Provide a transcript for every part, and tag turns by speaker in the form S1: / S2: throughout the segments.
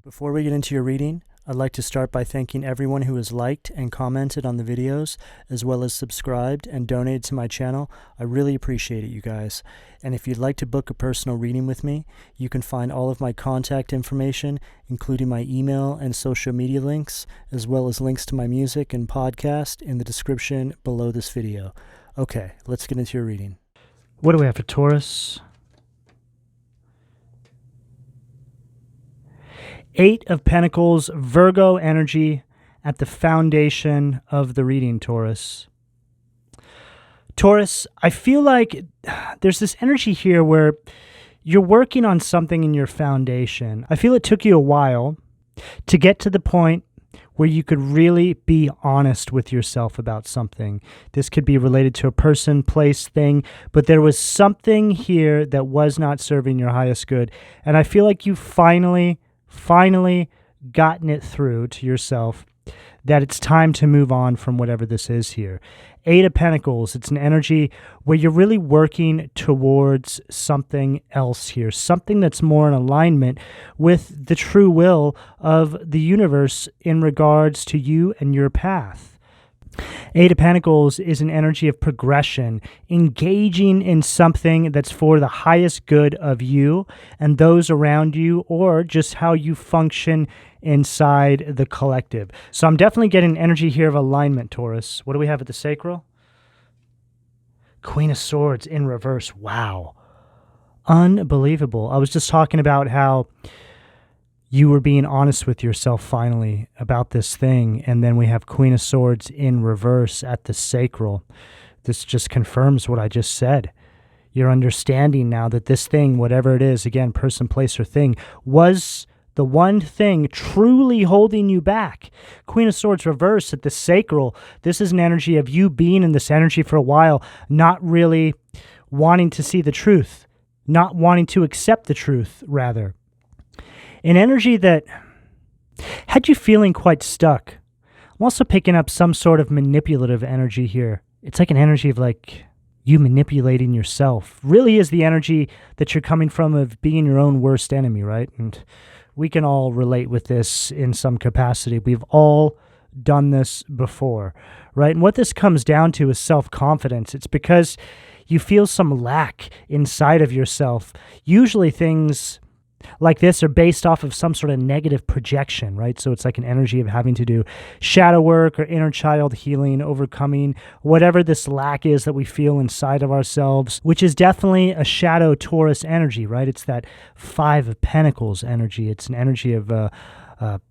S1: Before we get into your reading, I'd like to start by thanking everyone who has liked and commented on the videos, as well as subscribed and donated to my channel. I really appreciate it, you guys. And if you'd like to book a personal reading with me, you can find all of my contact information, including my email and social media links, as well as links to my music and podcast in the description below this video. Okay, let's get into your reading. What do we have for Taurus? Eight of Pentacles, Virgo energy at the foundation of the reading, Taurus. Taurus, I feel like there's this energy here where you're working on something in your foundation. I feel it took you a while to get to the point where you could really be honest with yourself about something. This could be related to a person, place, thing, but there was something here that was not serving your highest good. And I feel like you finally gotten it through to yourself that it's time to move on from whatever this is here. Eight of Pentacles, it's an energy where you're really working towards something else here, something that's more in alignment with the true will of the universe in regards to you and your path. Eight of Pentacles is an energy of progression, engaging in something that's for the highest good of you and those around you, or just how you function inside the collective. So I'm definitely getting energy here of alignment, Taurus. What do we have at the sacral? Queen of Swords in reverse. Wow. Unbelievable. I was just talking about how you were being honest with yourself finally about this thing, and then we have Queen of Swords in reverse at the sacral. This just confirms what I just said. You're understanding now that this thing, whatever it is, again, person, place, or thing, was the one thing truly holding you back. Queen of Swords reverse at the sacral. This is an energy of you being in this energy for a while, not really wanting to see the truth, not wanting to accept the truth, rather. An energy that had you feeling quite stuck. I'm also picking up some sort of manipulative energy here. It's like an energy of like you manipulating yourself. Really is the energy that you're coming from of being your own worst enemy, right? And we can all relate with this in some capacity. We've all done this before, right? And what this comes down to is self-confidence. It's because you feel some lack inside of yourself. Usually things like this are based off of some sort of negative projection, right? So it's like an energy of having to do shadow work or inner child healing, overcoming whatever this lack is that we feel inside of ourselves, which is definitely a shadow Taurus energy, right? It's that Five of Pentacles energy. It's an energy of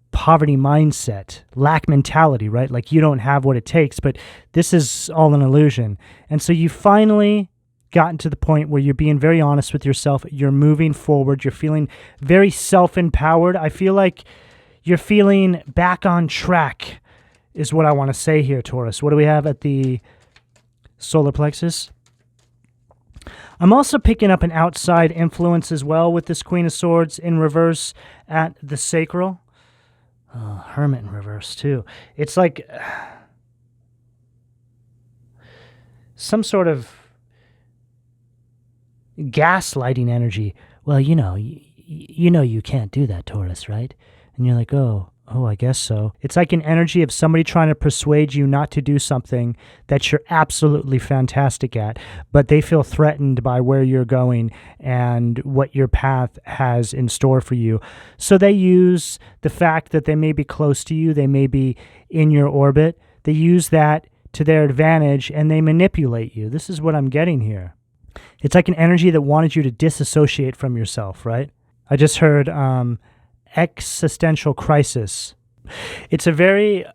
S1: poverty mindset, lack mentality, right? Like you don't have what it takes, but this is all an illusion. And so you finally gotten to the point where you're being very honest with yourself. You're moving forward. You're feeling very self-empowered. I feel like you're feeling back on track is what I want to say here, Taurus. What do we have at the solar plexus? I'm also picking up an outside influence as well with this Queen of Swords in reverse at the sacral. Hermit in reverse too. It's like some sort of gaslighting energy. Well, you know you can't do that, Taurus, right? And you're like, oh, I guess so. It's like an energy of somebody trying to persuade you not to do something that you're absolutely fantastic at, but they feel threatened by where you're going and what your path has in store for you. So they use the fact that they may be close to you, they may be in your orbit, they use that to their advantage and they manipulate you. This is what I'm getting here. It's like an energy that wanted you to disassociate from yourself, right? I just heard existential crisis. It's a very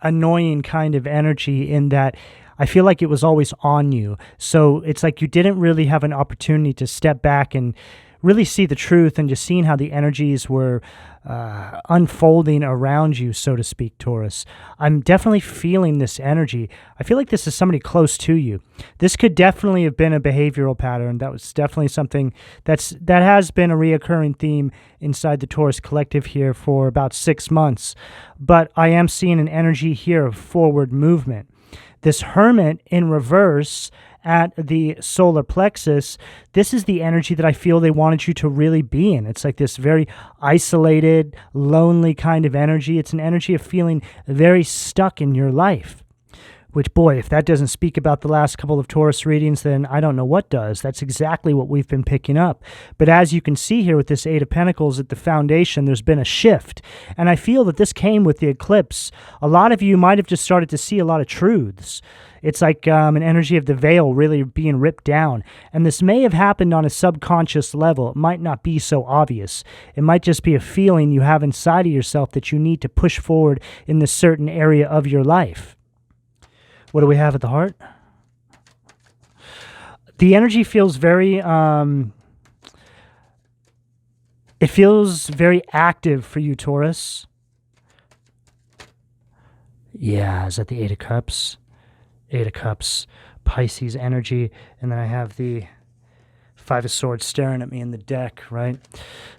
S1: annoying kind of energy in that I feel like it was always on you. So it's like you didn't really have an opportunity to step back and really see the truth and just seeing how the energies were unfolding around you, so to speak, Taurus. I'm definitely feeling this energy. I feel like this is somebody close to you. This could definitely have been a behavioral pattern. That was definitely something that has been a reoccurring theme inside the Taurus collective here for about 6 months. But I am seeing an energy here of forward movement. This Hermit in reverse at the solar plexus, this is the energy that I feel they wanted you to really be in. It's like this very isolated, lonely kind of energy. It's an energy of feeling very stuck in your life. Which, boy, if that doesn't speak about the last couple of Taurus readings, then I don't know what does. That's exactly what we've been picking up. But as you can see here with this Eight of Pentacles at the foundation, there's been a shift. And I feel that this came with the eclipse. A lot of you might have just started to see a lot of truths. It's like an energy of the veil really being ripped down. And this may have happened on a subconscious level. It might not be so obvious. It might just be a feeling you have inside of yourself that you need to push forward in this certain area of your life. What do we have at the heart? The energy feels very, it feels very active for you, Taurus. Yeah, is that the Eight of Cups? Eight of Cups, Pisces energy. And then I have the Five of Swords staring at me in the deck, right?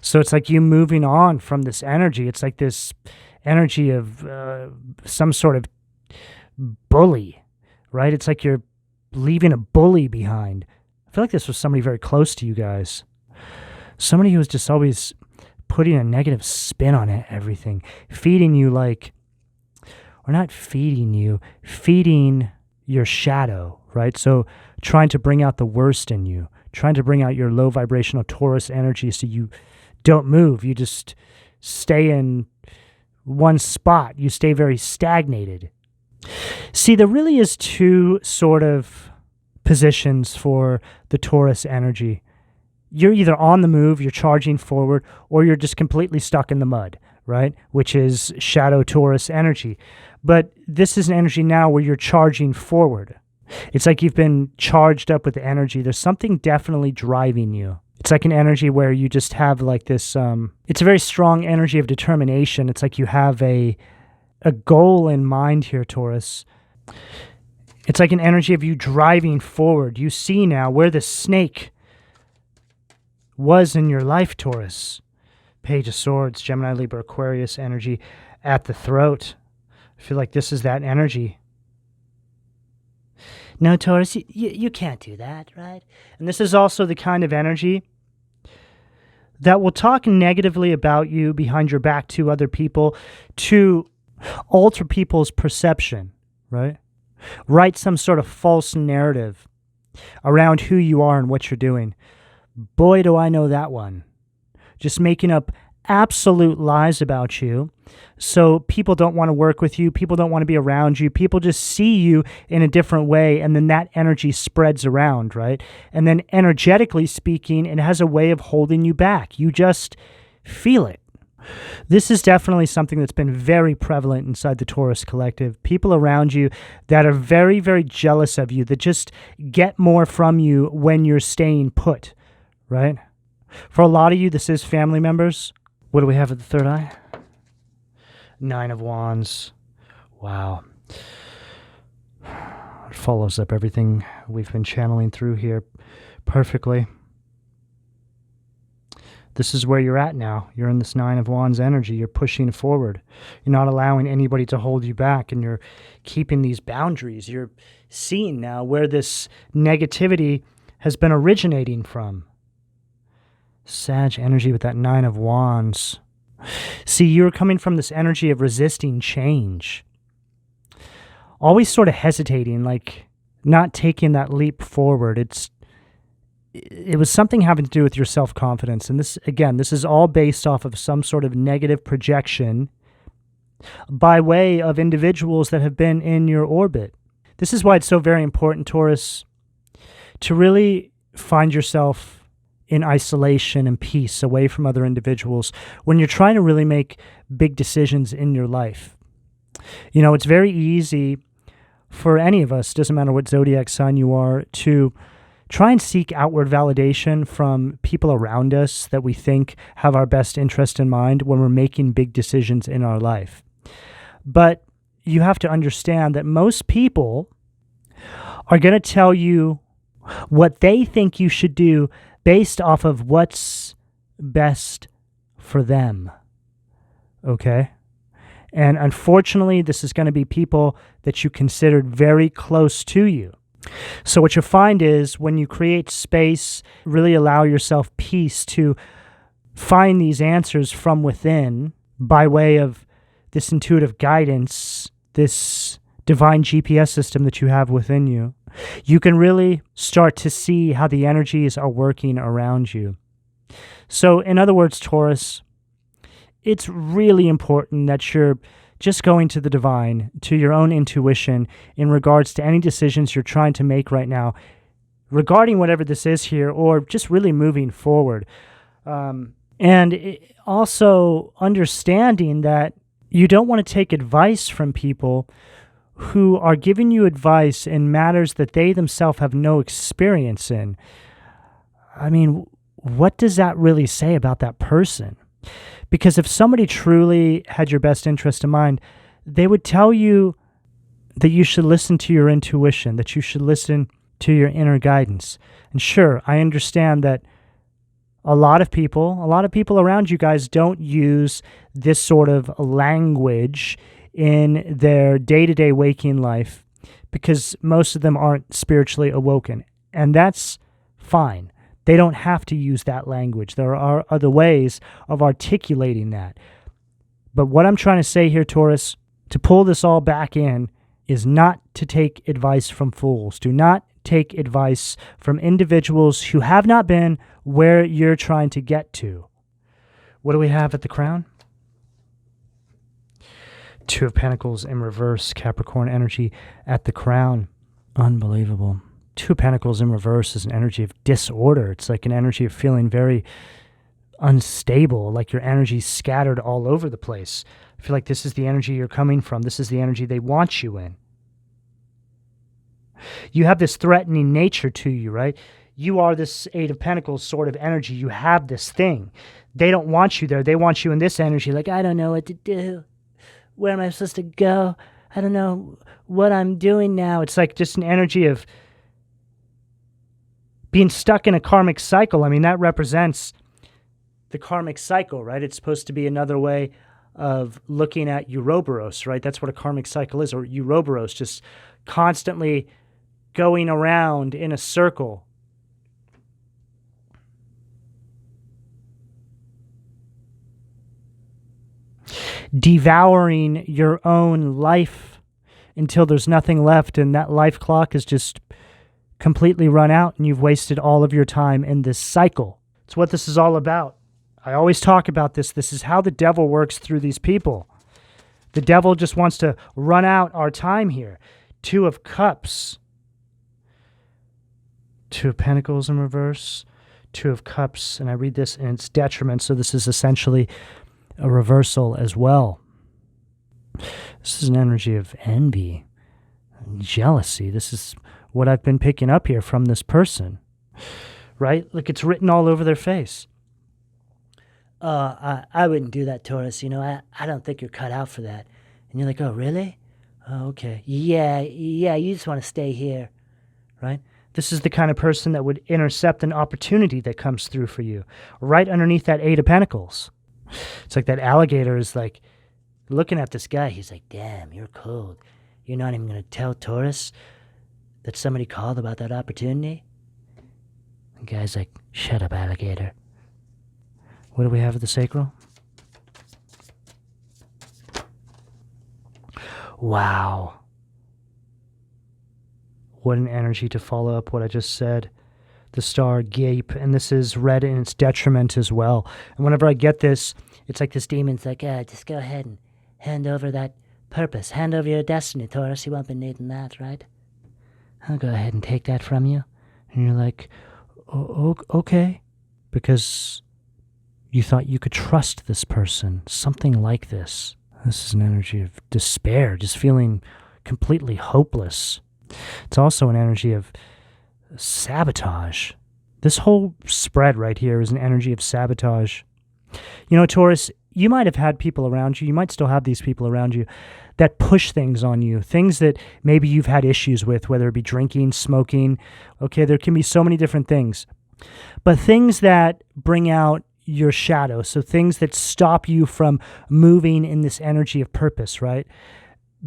S1: So it's like you moving on from this energy. It's like this energy of some sort of bully. Right? It's like you're leaving a bully behind. I feel like this was somebody very close to you guys. Somebody who was just always putting a negative spin on it, everything. Feeding you like, or not feeding you, feeding your shadow, right? So trying to bring out the worst in you. Trying to bring out your low vibrational Taurus energy so you don't move. You just stay in one spot. You stay very stagnated. See, there really is two sort of positions for the Taurus energy. You're either on the move, you're charging forward, or you're just completely stuck in the mud, right? Which is shadow Taurus energy. But this is an energy now where you're charging forward. It's like you've been charged up with the energy. There's something definitely driving you. It's like an energy where you just have like this, it's a very strong energy of determination. It's like you have a goal in mind here, Taurus. It's like an energy of you driving forward. You see now where the snake was in your life, Taurus. Page of Swords, Gemini, Libra, Aquarius energy at the throat. I feel like this is that energy. No, Taurus, you can't do that, right? And this is also the kind of energy that will talk negatively about you behind your back to other people, to alter people's perception, right? Write some sort of false narrative around who you are and what you're doing. Boy, do I know that one. Just making up absolute lies about you so people don't want to work with you, people don't want to be around you, people just see you in a different way, and then that energy spreads around, right? And then energetically speaking, it has a way of holding you back. You just feel it. This is definitely something that's been very prevalent inside the Taurus collective. People around you that are very, very jealous of you, that just get more from you when you're staying put, right? For a lot of you, this is family members. What do we have at the third eye? Nine of Wands. Wow. It follows up everything we've been channeling through here perfectly. This is where you're at now. You're in this Nine of Wands energy. You're pushing forward. You're not allowing anybody to hold you back, and you're keeping these boundaries. You're seeing now where this negativity has been originating from. Sag energy with that Nine of Wands. See, you're coming from this energy of resisting change. Always sort of hesitating, like not taking that leap forward. It was something having to do with your self-confidence. And this, again, this is all based off of some sort of negative projection by way of individuals that have been in your orbit. This is why it's so very important, Taurus, to really find yourself in isolation and peace away from other individuals when you're trying to really make big decisions in your life. You know, it's very easy for any of us, doesn't matter what zodiac sign you are, to try and seek outward validation from people around us that we think have our best interest in mind when we're making big decisions in our life. But you have to understand that most people are going to tell you what they think you should do based off of what's best for them. Okay? And unfortunately, this is going to be people that you considered very close to you. So what you'll find is when you create space, really allow yourself peace to find these answers from within by way of this intuitive guidance, this divine GPS system that you have within you, you can really start to see how the energies are working around you. So in other words, Taurus, it's really important that you're just going to the divine, to your own intuition in regards to any decisions you're trying to make right now regarding whatever this is here, or just really moving forward. Also understanding that you don't want to take advice from people who are giving you advice in matters that they themselves have no experience in. I mean, what does that really say about that person? Because if somebody truly had your best interest in mind, they would tell you that you should listen to your intuition, that you should listen to your inner guidance. And sure, I understand that a lot of people around you guys don't use this sort of language in their day-to-day waking life because most of them aren't spiritually awoken. And that's fine. They don't have to use that language. There are other ways of articulating that. But what I'm trying to say here, Taurus, to pull this all back in, is not to take advice from fools. Do not take advice from individuals who have not been where you're trying to get to. What do we have at the crown? Two of Pentacles in reverse, Capricorn energy at the crown. Unbelievable. Two of Pentacles in reverse is an energy of disorder. It's like an energy of feeling very unstable, like your energy's scattered all over the place. I feel like this is the energy you're coming from. This is the energy they want you in. You have this threatening nature to you, right? You are this Eight of Pentacles sort of energy. You have this thing. They don't want you there. They want you in this energy, like, I don't know what to do. Where am I supposed to go? I don't know what I'm doing now. It's like just an energy of being stuck in a karmic cycle. I mean, that represents the karmic cycle, right? It's supposed to be another way of looking at Ouroboros, right? That's what a karmic cycle is, or Ouroboros, just constantly going around in a circle. Devouring your own life until there's nothing left, and that life clock is just completely run out and you've wasted all of your time in this cycle. It's what this is all about. I always talk about this. This is how the devil works through these people. The devil just wants to run out our time here. Two of Cups. Two of Pentacles in reverse. Two of Cups. And I read this in its detriment, so this is essentially a reversal as well. This is an energy of envy, jealousy. This is what I've been picking up here from this person, right? Like it's written all over their face. I wouldn't do that, Taurus. You know, I don't think you're cut out for that. And you're like, oh, really? Oh, okay. Yeah, you just want to stay here, right? This is the kind of person that would intercept an opportunity that comes through for you, right underneath that Eight of Pentacles. It's like that alligator is like looking at this guy. He's like, damn, you're cold. You're not even going to tell Taurus that somebody called about that opportunity? The guy's like, shut up, alligator. What do we have at the sacral? Wow. What an energy to follow up what I just said. The star gape, and this is red in its detriment as well. And whenever I get this, it's like this demon's like, just go ahead and hand over that purpose. Hand over your destiny, Taurus. You won't be needing that, right? I'll go ahead and take that from you. And you're like, okay. Because you thought you could trust this person. Something like this. This is an energy of despair, just feeling completely hopeless. It's also an energy of sabotage. This whole spread right here is an energy of sabotage. You know, Taurus, you might have had people around you, you might still have these people around you that push things on you, things that maybe you've had issues with, whether it be drinking, smoking. Okay, there can be so many different things. But things that bring out your shadow, so things that stop you from moving in this energy of purpose, right?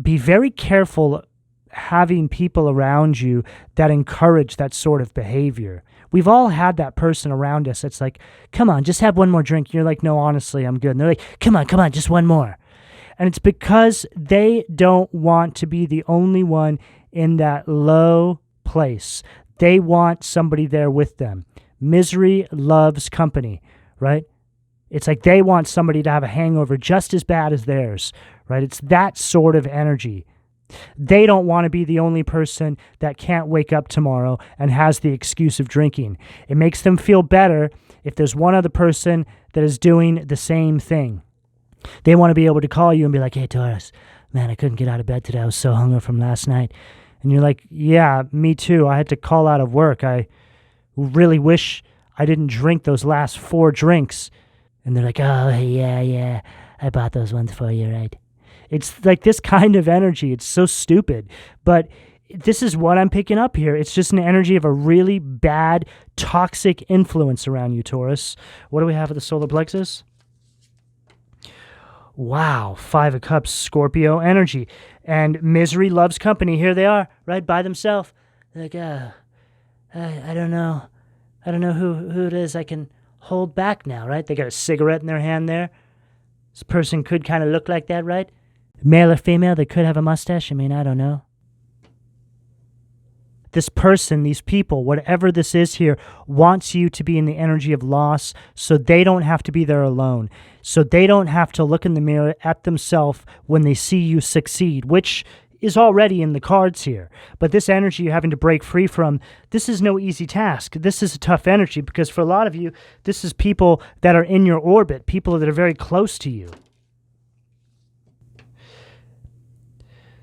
S1: Be very careful having people around you that encourage that sort of behavior. We've all had that person around us that's like, come on, just have one more drink. You're like, no, honestly, I'm good. And they're like, come on, just one more. And it's because they don't want to be the only one in that low place. They want somebody there with them. Misery loves company, right? It's like they want somebody to have a hangover just as bad as theirs, right? It's that sort of energy. They don't want to be the only person that can't wake up tomorrow and has the excuse of drinking. It makes them feel better if there's one other person that is doing the same thing. They want to be able to call you and be like, hey, Taurus, man, I couldn't get out of bed today. I was so hungover from last night. And you're like, yeah, me too. I had to call out of work. I really wish I didn't drink those last 4 drinks. And they're like, oh, yeah, I bought those ones for you, right? It's like this kind of energy. It's so stupid. But this is what I'm picking up here. It's just an energy of a really bad, toxic influence around you, Taurus. What do we have at the solar plexus? Wow, 5 of Cups, Scorpio energy. And misery loves company. Here they are, right by themselves. They're like, I don't know. I don't know who it is I can hold back now, right? They got a cigarette in their hand there. This person could kind of look like that, right? Male or female, they could have a mustache. I mean, I don't know. This person, these people, whatever this is here, wants you to be in the energy of loss so they don't have to be there alone. So they don't have to look in the mirror at themselves when they see you succeed, which is already in the cards here. But this energy you're having to break free from, this is no easy task. This is a tough energy because for a lot of you, this is people that are in your orbit, people that are very close to you.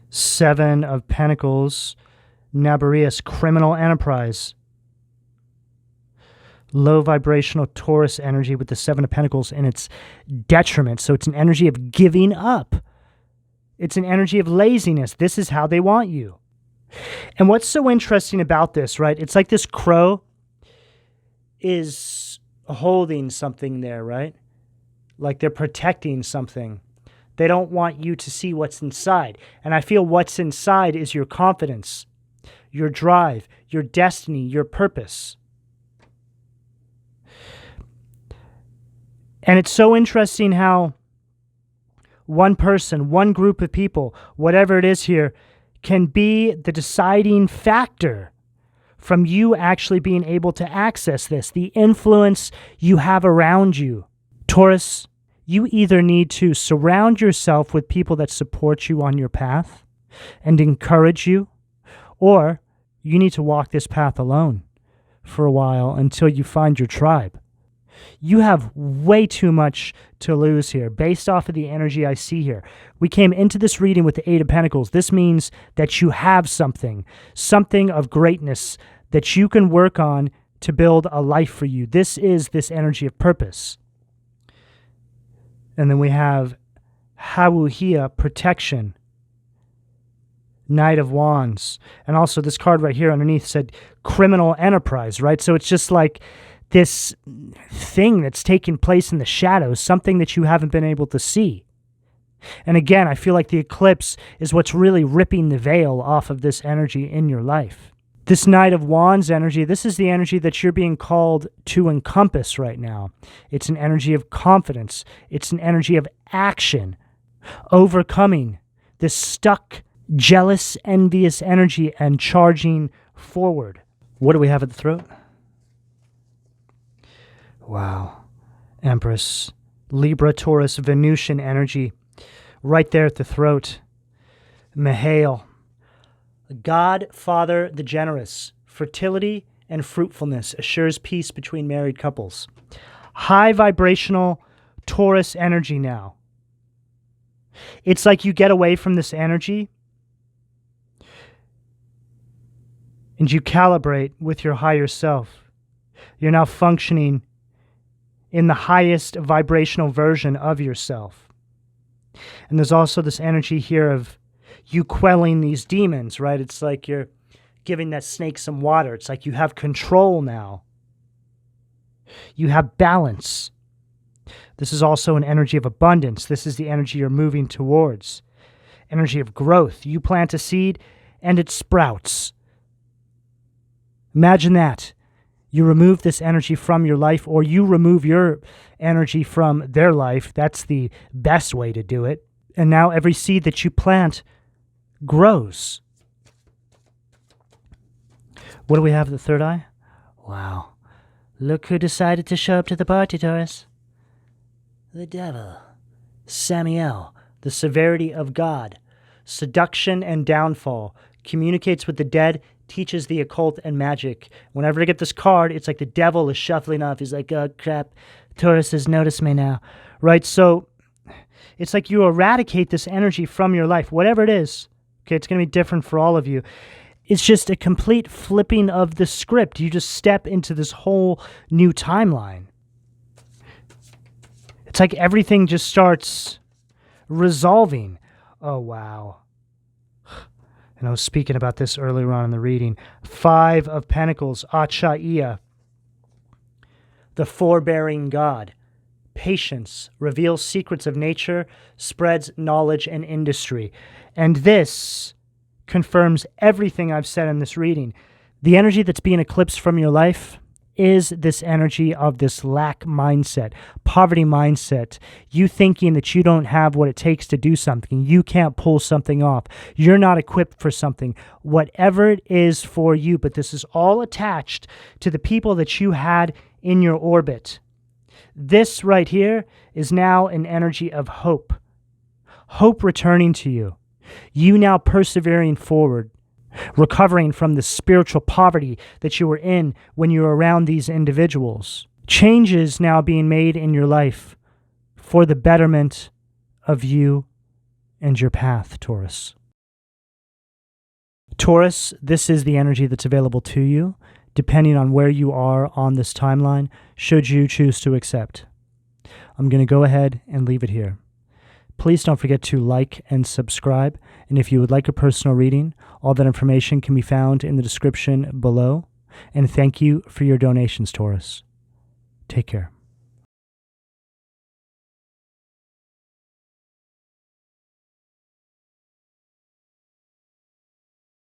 S1: 7 of Pentacles, Nabarius, criminal enterprise. Low vibrational Taurus energy with the 7 of Pentacles in its detriment. So it's an energy of giving up. It's an energy of laziness. This is how they want you. And what's so interesting about this, right? It's like this crow is holding something there, right? Like they're protecting something. They don't want you to see what's inside. And I feel what's inside is your confidence, your drive, your destiny, your purpose. And it's so interesting how one person, one group of people, whatever it is here, can be the deciding factor from you actually being able to access this, the influence you have around you. Taurus, you either need to surround yourself with people that support you on your path and encourage you, or you need to walk this path alone for a while until you find your tribe. You have way too much to lose here based off of the energy I see here. We came into this reading with the 8 of Pentacles. This means that you have something of greatness that you can work on to build a life for you. This is this energy of purpose. And then we have Hawuhia, protection. Knight of Wands. And also this card right here underneath said criminal enterprise, right? So it's just like this thing that's taking place in the shadows, something that you haven't been able to see. And again, I feel like the eclipse is what's really ripping the veil off of this energy in your life. This Knight of Wands energy, this is the energy that you're being called to encompass right now. It's an energy of confidence. It's an energy of action, overcoming this stuck, jealous, envious energy and charging forward. What do we have at the throat? Wow. Empress, Libra, Taurus, Venusian energy right there at the throat. Mihail. God, Father, the generous, fertility and fruitfulness assures peace between married couples. High vibrational Taurus energy now. It's like you get away from this energy and you calibrate with your higher self. You're now functioning in the highest vibrational version of yourself. And there's also this energy here of you quelling these demons, right? It's like you're giving that snake some water. It's like you have control now. You have balance. This is also an energy of abundance. This is the energy you're moving towards. Energy of growth. You plant a seed and it sprouts. Imagine that. You remove this energy from your life, or you remove your energy from their life. That's the best way to do it. And now every seed that you plant grows. What do we have at the third eye? Wow. Look who decided to show up to the party, Taurus. The devil. Samael, the severity of God. Seduction and downfall. Communicates with the dead, teaches the occult and magic. Whenever I get this card, it's like the devil is shuffling off. He's like, oh crap, Taurus has noticed me now. Right? So it's like you eradicate this energy from your life, whatever it is. Okay, it's going to be different for all of you. It's just a complete flipping of the script. You just step into this whole new timeline. It's like everything just starts resolving. Oh, wow. And I was speaking about this earlier on in the reading. 5 of Pentacles, Achaiya, the forbearing God. Patience, reveals secrets of nature, spreads knowledge and industry. And this confirms everything I've said in this reading. The energy that's being eclipsed from your life is this energy of this lack mindset, poverty mindset, you thinking that you don't have what it takes to do something, you can't pull something off, you're not equipped for something, whatever it is for you. But this is all attached to the people that you had in your orbit. This right here is now an energy of hope. Hope returning to you. You now persevering forward, recovering from the spiritual poverty that you were in when you were around these individuals. Changes now being made in your life for the betterment of you and your path, Taurus. Taurus, this is the energy that's available to you, depending on where you are on this timeline, should you choose to accept. I'm going to go ahead and leave it here. Please don't forget to like and subscribe. And if you would like a personal reading, all that information can be found in the description below. And thank you for your donations, Taurus. Take care.